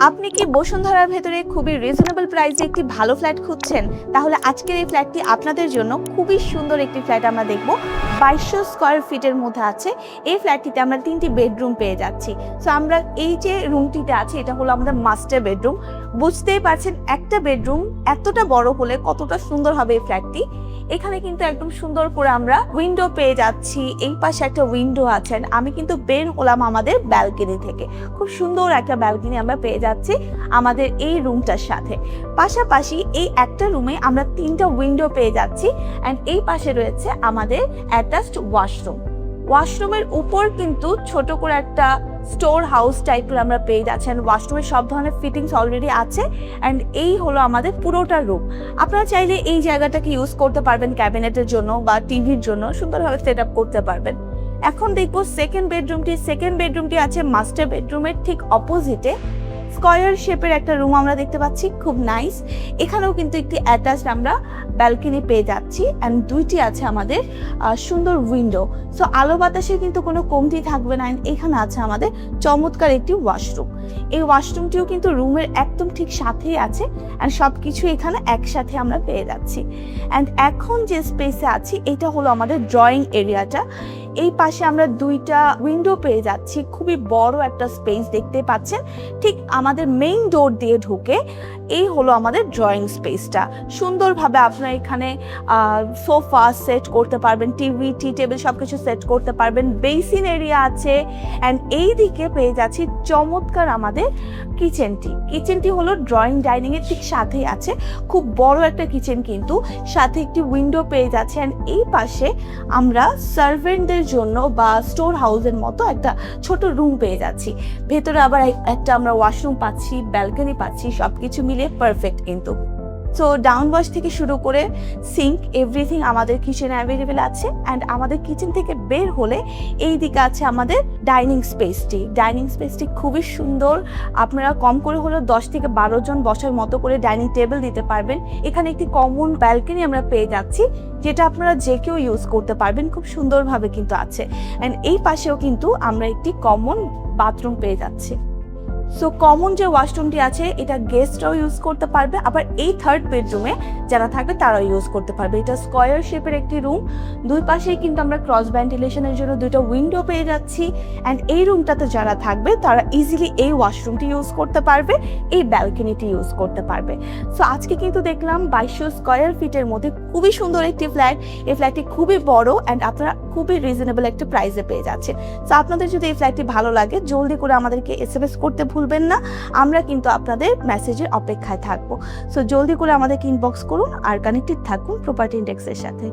আপনি কি বসুন্ধরার ভেতরে খুবই রিজনেবল প্রাইসে একটি ভালো ফ্ল্যাট খুঁজছেন? তাহলে আজকের এই ফ্ল্যাটটি আপনাদের জন্য খুবই সুন্দর একটি ফ্ল্যাট আমরা দেখব। 2200 স্কয়ার ফিটের মধ্যে আছে। এই ফ্ল্যাটটিতে আমরা 3টি বেডরুম পেয়ে যাচ্ছি। সো আমরা এই যে রুমটিতে আছে এটা হলো আমাদের মাস্টার বেডরুম। বুঝতেই পারছেন একটা বেডরুম এতটা বড় হলে কতটা সুন্দর হবে এই ফ্ল্যাটটি। এখানে কিন্তু একদম সুন্দর করে আমরা উইন্ডো পেয়ে যাচ্ছি। এই পাশে একটা উইন্ডো আছে। আমি কিন্তু বের হলাম আমাদের ব্যালকনি থেকে। খুব সুন্দর একটা ব্যালকনি আমরা পেয়ে যাচ্ছি আমাদের এই রুমটার সাথে। পাশাপাশি এই একটা রুমে আমরা 3টা উইন্ডো পেয়ে যাচ্ছি অ্যান্ড এই পাশে রয়েছে আমাদের অ্যাটাচড ওয়াশরুম। ওয়াশরুমের উপর কিন্তু ছোট করে একটা স্টোর হাউস টাইপের আমরা পেয়ে যাচ্ছি। ওয়াশরুমের সব ধরনের ফিটিংস অলরেডি আছে অ্যান্ড এই হলো আমাদের পুরোটা রুম। আপনারা চাইলে এই জায়গাটাকে ইউজ করতে পারবেন ক্যাবিনেটের জন্য বা টিভির জন্য, সুন্দরভাবে সেট আপ করতে পারবেন। এখন দেখবো সেকেন্ড বেডরুমটি আছে মাস্টার বেডরুমের ঠিক অপোজিটে। স্কয়ার শেপের একটা রুম আমরা দেখতে পাচ্ছি, খুব নাইস। এখানেও কিন্তু একটি অ্যাটাচড আমরা ব্যালকনি পেয়ে যাচ্ছি অ্যান্ড দুইটি আছে আমাদের সুন্দর উইন্ডো। সো আলো বাতাসের কিন্তু কোনো কমতি থাকবে না। এখানে আছে আমাদের চমৎকার একটি ওয়াশরুম। এই ওয়াশরুমটিও কিন্তু রুমের একদম ঠিক সাথেই আছে অ্যান্ড সব কিছু এখানে একসাথে আমরা পেয়ে যাচ্ছি। অ্যান্ড এখন যে স্পেসে আছি এটা হলো আমাদের ড্রয়িং এরিয়াটা। এই পাশে আমরা 2টা উইন্ডো পেয়ে যাচ্ছি, খুবই বড় একটা স্পেস দেখতে পাচ্ছেন। ঠিক আমাদের মেইন ডোর দিয়ে ঢুকে এই হলো আমাদের ড্রয়িং স্পেসটা। সুন্দরভাবে আপনারা এখানে সোফা সেট করতে পারবেন, টিভি, টি টেবিল সব কিছু সেট করতে পারবেন। বেসিন এরিয়া আছে অ্যান্ড এই দিকে পেয়ে যাচ্ছি চমৎকার আমাদের কিচেনটি হলো ড্রয়িং ডাইনিং এর ঠিক সাথেই আছে। খুব বড় একটা কিচেন, কিন্তু সাথে একটি উইন্ডো পেয়ে যাচ্ছে অ্যান্ড এই পাশে আমরা সার্ভেন্টদের জন্য বা স্টোর হাউসের মতো একটা ছোট রুম পেয়ে যাচ্ছি। ভেতরে আবার একটা আমরা ওয়াশরুম পাচ্ছি, ব্যালকনি পাচ্ছি, সবকিছু মিলিয়ে পারফেক্ট কিন্তু। সো ডাউন ওয়াশ থেকে শুরু করে সিঙ্ক এভরিথিং আমাদের কিচেনে অ্যাভেলেবেল আছে অ্যান্ড আমাদের কিচেন থেকে বের হলে এই দিকে আছে আমাদের ডাইনিং স্পেসটি খুবই সুন্দর। আপনারা কম করে হলেও 10 থেকে 12 জন বসার মতো করে ডাইনিং টেবিল দিতে পারবেন। এখানে একটি কমন ব্যালকনি আমরা পেয়ে যাচ্ছি, যেটা আপনারা যে কেউ ইউজ করতে পারবেন, খুব সুন্দরভাবে কিন্তু আছে। অ্যান্ড এই পাশেও কিন্তু আমরা একটি কমন বাথরুম পেয়ে যাচ্ছি। সো কমন যে ওয়াশরুমটি আছে এটা গেস্টরাও ইউজ করতে পারবে, আবার এই থার্ড বেডরুমে যারা থাকবে তারাও ইউজ করতে পারবে। এটা স্কয়ার শেপের একটি রুম। দুই পাশেই কিন্তু আমরা ক্রস ভেন্টিলেশনের জন্য 2টা উইন্ডো পেয়ে যাচ্ছি অ্যান্ড এই রুমটাতে যারা থাকবে তারা ইজিলি এই ওয়াশরুমটি ইউজ করতে পারবে, এই ব্যালকনিটি ইউজ করতে পারবে। সো আজকে কিন্তু দেখলাম 2200 স্কয়ার ফিটের মধ্যে খুবই সুন্দর একটি ফ্ল্যাট। এই ফ্ল্যাটটি খুবই বড় অ্যান্ড আপনারা খুবই রিজনেবল একটা প্রাইসে পেয়ে যাচ্ছেন। সো আপনাদের যদি এই ফ্ল্যাটটি ভালো লাগে জলদি করে আমাদেরকে SMS করতে ভুলবেন না। আমরা কিন্তু আপনাদের মেসেজের অপেক্ষায় থাকবো। সো জলদি করে আমাদেরকে ইনবক্স করুন আর কানেক্টেড থাকুন প্রপার্টি ইন্ডেক্সের সাথে।